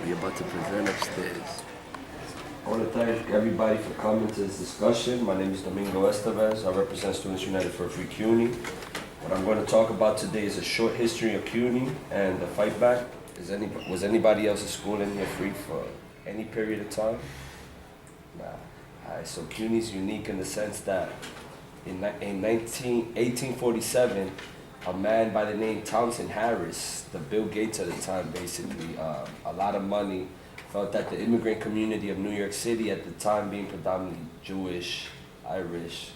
You're about to present upstairs. I want to thank everybody for coming to this discussion. My name is Domingo Estevez. I represent Students United for a Free CUNY. What I'm going to talk about today is a short history of CUNY and the fight back. Was anybody else's school in here free for any period of time? Nah. Alright, so CUNY is unique in the sense that in 1847, a man by the name Townsend Harris, the Bill Gates of the time, basically, a lot of money, felt that the immigrant community of New York City at the time, being predominantly Jewish, Irish,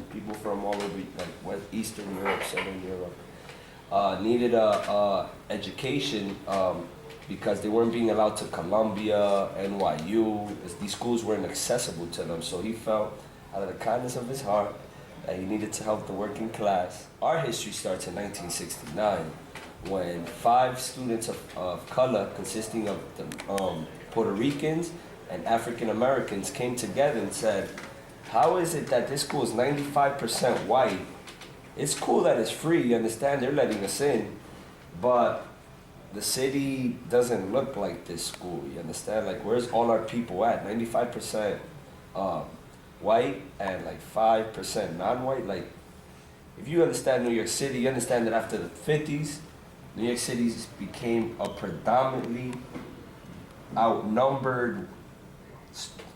people from all over, like Eastern Europe, Southern Europe, needed a education because they weren't being allowed to Columbia, NYU. These schools weren't accessible to them. So he felt, out of the kindness of his heart, that he needed to help the working class. Our history starts in 1969, when 5 students of color, consisting of the, Puerto Ricans and African Americans, came together and said, how is it that this school is 95% white? It's cool that it's free, you understand, they're letting us in, but the city doesn't look like this school, you understand? Like, where's all our people at? 95% white and like 5% non-white. Like, if you understand New York City, you understand that after the 50s, New York City became a predominantly outnumbered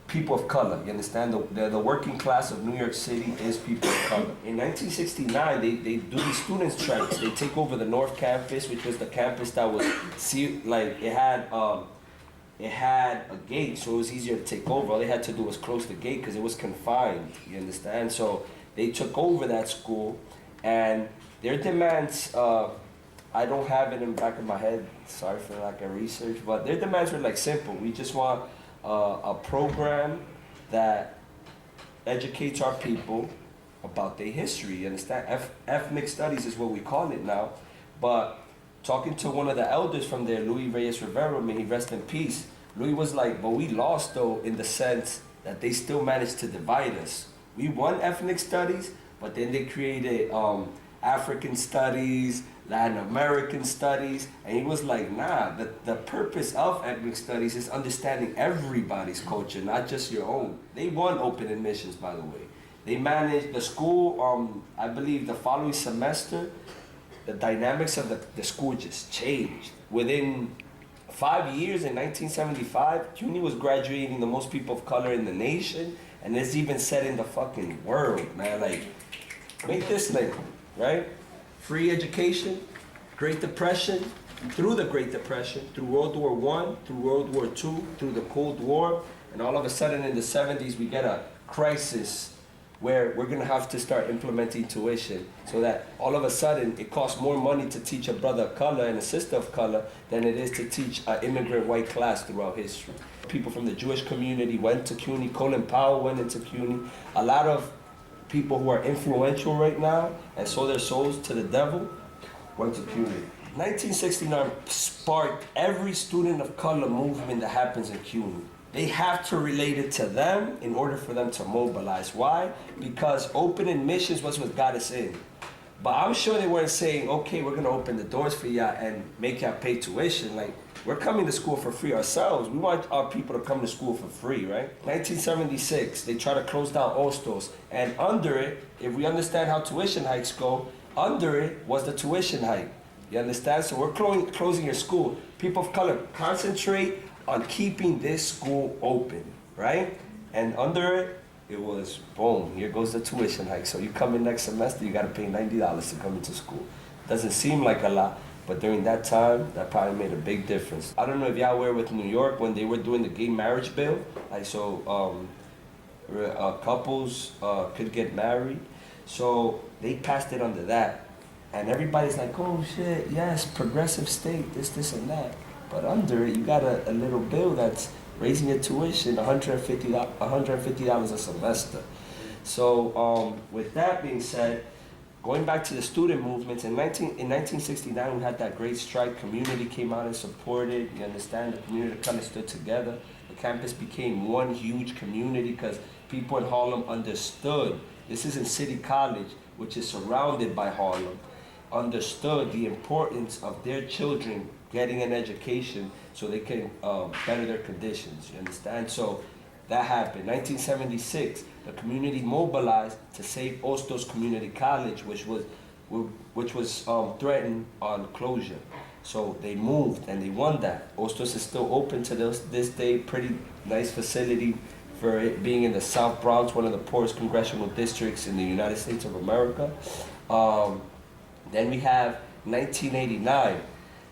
people of color. You understand? The working class of New York City is people of color. In 1969, they do these student strikes. They take over the North Campus, which was the campus that was, it had a gate, so it was easier to take over. All they had to do was close the gate because it was confined, you understand? So they took over that school, and their demands, I don't have it in the back of my head, sorry for lack of research, but their demands were like simple. We just want a program that educates our people about their history, you understand? Ethnic studies is what we call it now, but talking to one of the elders from there, Louis Reyes Rivera, may he rest in peace, Louis was like, but we lost though in the sense that they still managed to divide us. We won ethnic studies, but then they created African studies, Latin American studies, and he was like, nah, the purpose of ethnic studies is understanding everybody's culture, not just your own. They won open admissions, by the way. They managed the school, I believe the following semester, the dynamics of the school just changed. Within 5 years, in 1975, CUNY was graduating the most people of color in the nation, and it's even said in the fucking world, man. Like, make this link, right? Free education, Great Depression, through the Great Depression, through World War I, through World War II, through the Cold War, and all of a sudden in the 70s we get a crisis where we're gonna have to start implementing tuition, so that all of a sudden it costs more money to teach a brother of color and a sister of color than it is to teach an immigrant white class throughout history. People from the Jewish community went to CUNY, Colin Powell went into CUNY. A lot of people who are influential right now and sold their souls to the devil went to CUNY. 1969 sparked every student of color movement that happens in CUNY. They have to relate it to them in order for them to mobilize. Why? Because open admissions was what got us in. But I'm sure they weren't saying, okay, we're gonna open the doors for y'all and make y'all pay tuition. Like, we're coming to school for free ourselves. We want our people to come to school for free, right? 1976, they try to close down Ostos. And under it, if we understand how tuition hikes go, under it was the tuition hike. You understand? So we're closing your school. People of color, concentrate on keeping this school open, right? And under it, it was, boom, here goes the tuition hike. So you come in next semester, you gotta pay $90 to come into school. Doesn't seem like a lot, but during that time, that probably made a big difference. I don't know if y'all were with New York when they were doing the gay marriage bill, like so couples could get married. So they passed it under that. And everybody's like, oh shit, yes, progressive state, this and that. But under it, you got a little bill that's raising your tuition $150 a semester. So with that being said, going back to the student movements, in 1969 we had that great strike. Community came out and supported, you understand? The community kind of stood together. The campus became one huge community because people in Harlem understood this isn't City College, which is surrounded by Harlem. understood the importance of their children getting an education so they can better their conditions, you understand? So that happened. 1976, the community mobilized to save Ostos Community College, which was threatened on closure. So they moved and they won that. Ostos is still open to this day, pretty nice facility for it being in the South Bronx, one of the poorest congressional districts in the United States of America. Then we have 1989.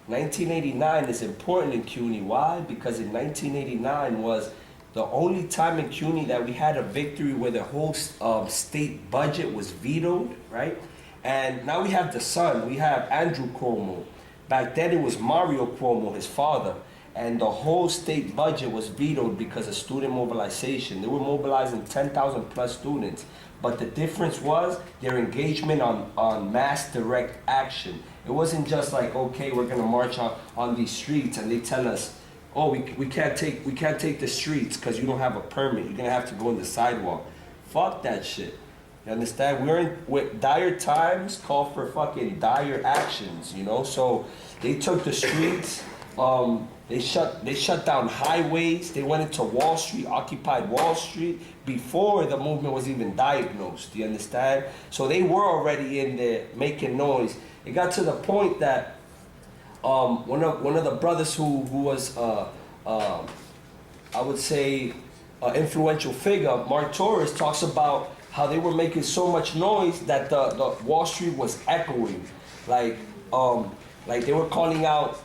1989 is important in CUNY. Why? Because in 1989 was the only time in CUNY that we had a victory where the whole state budget was vetoed, right? And now we have the son, we have Andrew Cuomo. Back then it was Mario Cuomo, his father, and the whole state budget was vetoed because of student mobilization. They were mobilizing 10,000 plus students, but the difference was their engagement on mass direct action. It wasn't just like, okay, we're gonna march on these streets and they tell us, oh, we can't take the streets because you don't have a permit. You're gonna have to go on the sidewalk. Fuck that shit. You understand? We're in with dire times, call for fucking dire actions, you know? So they took the streets, they shut down highways, they went into Wall Street, occupied Wall Street before the movement was even diagnosed, you understand? So they were already in there making noise. It got to the point that one of the brothers who was I would say influential figure, Mark Torres, talks about how they were making so much noise that the Wall Street was echoing, like they were calling out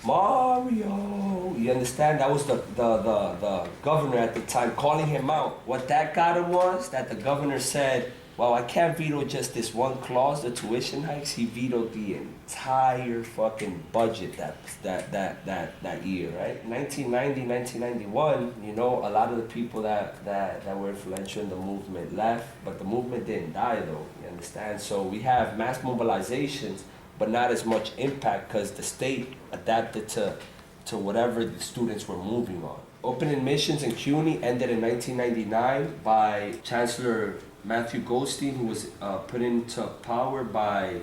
Mario. You understand? That was the governor at the time calling him out. What that got him was that the governor said, well, I can't veto just this one clause, the tuition hikes. He vetoed the entire fucking budget that year, right? 1990, 1991, you know, a lot of the people that were influential in the movement left, but the movement didn't die though, you understand? So we have mass mobilizations, but not as much impact because the state adapted to whatever the students were moving on. Open admissions in CUNY ended in 1999 by Chancellor Matthew Goldstein, who was put into power by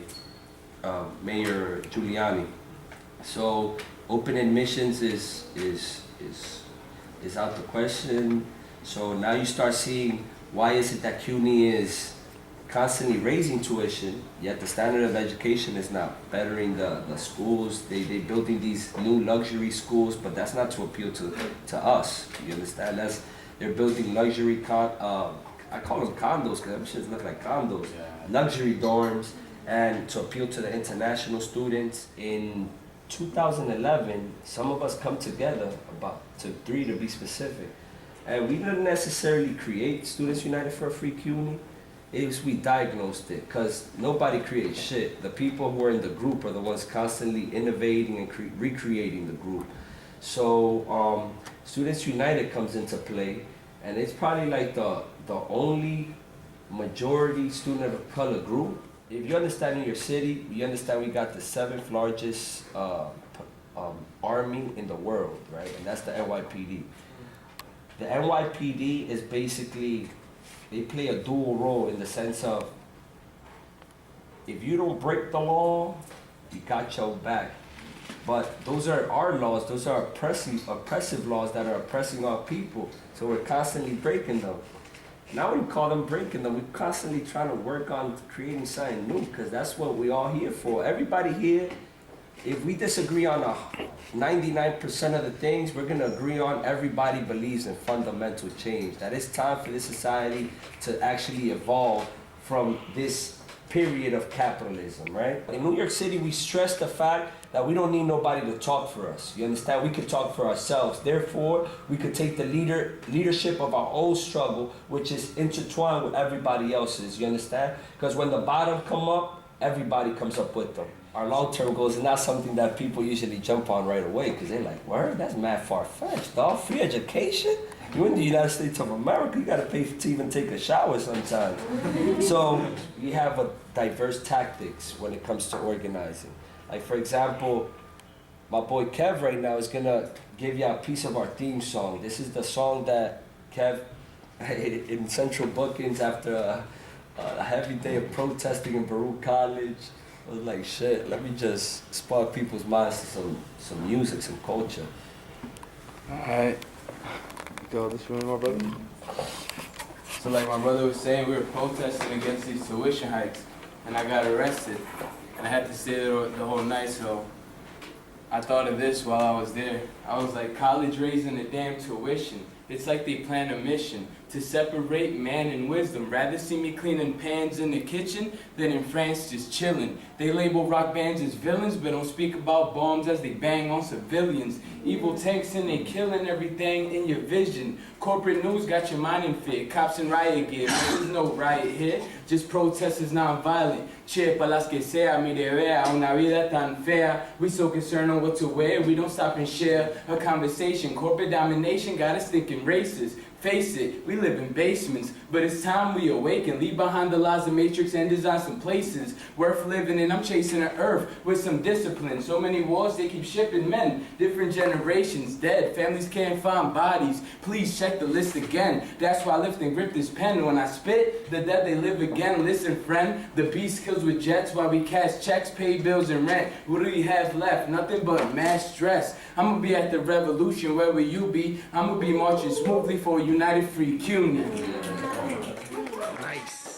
Mayor Giuliani. So open admissions is out the question. So now you start seeing why is it that CUNY is constantly raising tuition, yet the standard of education is not bettering the schools. They building these new luxury schools, but that's not to appeal to us. You understand? They're building luxury I call them condos because them shits look like condos. Yeah. Luxury dorms, and to appeal to the international students. In 2011, some of us come together, about to 3 to be specific, and we didn't necessarily create Students United for a Free CUNY. We diagnosed it because nobody creates shit. The people who are in the group are the ones constantly innovating and recreating the group. So Students United comes into play, and it's probably like the only majority student of color group. If you understand in your city, you understand we got the 7th largest army in the world, right? And that's the NYPD. The NYPD is basically, they play a dual role in the sense of, if you don't break the law, you got your back. But those are our laws, those are oppressive laws that are oppressing our people. So we're constantly breaking them. Now we call them breaking them. We're constantly trying to work on creating something new because that's what we're all here for. Everybody here, if we disagree on 99% of the things, we're going to agree on everybody believes in fundamental change. That it's time for this society to actually evolve from this period of capitalism, right? In New York City, we stress the fact that we don't need nobody to talk for us. You understand? We could talk for ourselves. Therefore, we could take the leadership of our own struggle, which is intertwined with everybody else's. You understand? Because when the bottom come up, everybody comes up with them. Our long-term goals are not something that people usually jump on right away because they're like, word, that's mad far-fetched, dog. Free education? You're in the United States of America, you gotta pay to even take a shower sometimes. So we have a diverse tactics when it comes to organizing. Like for example, my boy Kev right now is gonna give you a piece of our theme song. This is the song that Kev, in Central Bookings after a heavy day of protesting in Baruch College, I was like, shit, let me just spark people's minds to some music, some culture. Alright. Go this way, my brother. So like my brother was saying, we were protesting against these tuition hikes, and I got arrested, and I had to stay there the whole night, so I thought of this while I was there. I was like, college raising the damn tuition. It's like they planned a mission to separate man and wisdom. Rather see me cleaning pans in the kitchen than in France just chilling. They label rock bands as villains, but don't speak about bombs as they bang on civilians. Evil tanks and they killing everything in your vision. Corporate news got your mind in fit. Cops in riot gear. There's no riot here. Just protesters non-violent. Che pa las que sea, mi vea una vida tan fea. We so concerned on what to wear, we don't stop and share a conversation. Corporate domination got us thinking racist. Face it, we live in basements, but it's time we awaken. Leave behind the lies of matrix and design some places worth living in. I'm chasing the earth with some discipline. So many wars, they keep shipping men. Different generations dead, families can't find bodies. Please check the list again. That's why I lift and grip this pen. When I spit, the dead they live again. Listen friend, the beast kills with jets while we cash checks, pay bills and rent. What do we have left? Nothing but mass stress. I'ma be at the revolution, where will you be? I'ma be marching smoothly for United Free CUNY. Nice.